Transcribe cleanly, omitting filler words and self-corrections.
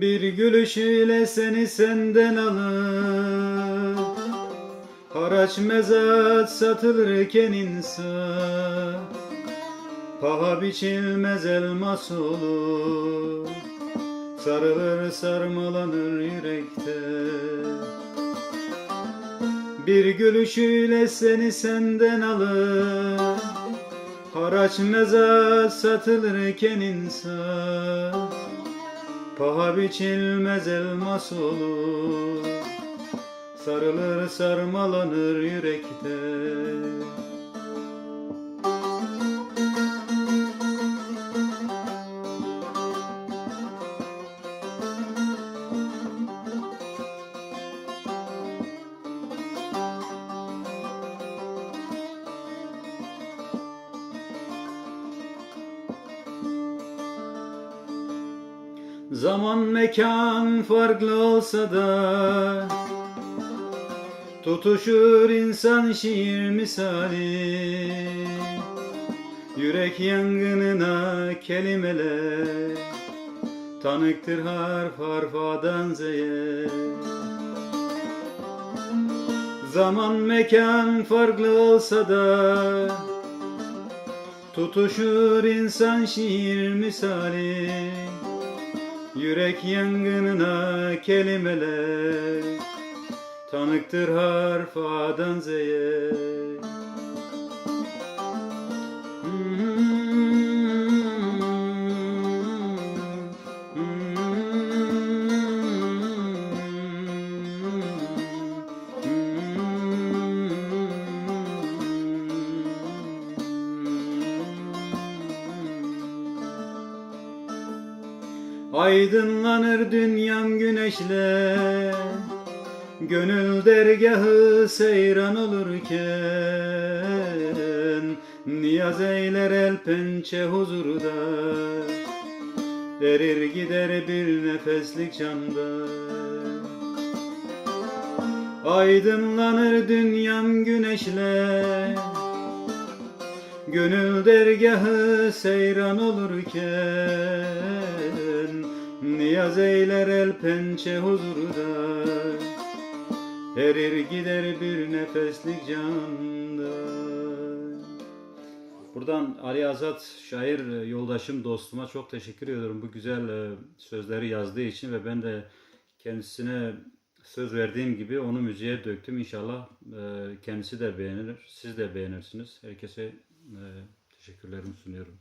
Bir gülüşüyle seni senden alıp haraç mezat satılırken insan paha biçilmez elmas olur, sarılır sarmalanır yürekte. Bir gülüşüyle seni senden alıp haraç mezat satılırken insan paha biçilmez elmas olur, sarılır sarmalanır yürekte. Zaman mekan farklı olsa da tutuşur insan şiir misali. Yürek yangınına kelimeler tanıktır harf harf A'dan Z'ye. Zaman mekan farklı olsa da tutuşur insan şiir misali. Yürek yangınına kelimeler tanıktır harf A'dan Z'ye. Aydınlanır dünyam güneşle, gönül dergahı seyran olurken, niyaz eyler el pençe huzurda, erir gider bir nefeslik canda. Aydınlanır dünyam güneşle, gönül dergahı seyran olurken, niyaz eyler el pençe huzurda, erir gider bir nefeslik canda. Buradan Ali Azat şair yoldaşım, dostuma çok teşekkür ediyorum bu güzel sözleri yazdığı için ve ben de kendisine söz verdiğim gibi onu müziğe döktüm. İnşallah kendisi de beğenir, siz de beğenirsiniz. Herkese teşekkürlerimi sunuyorum.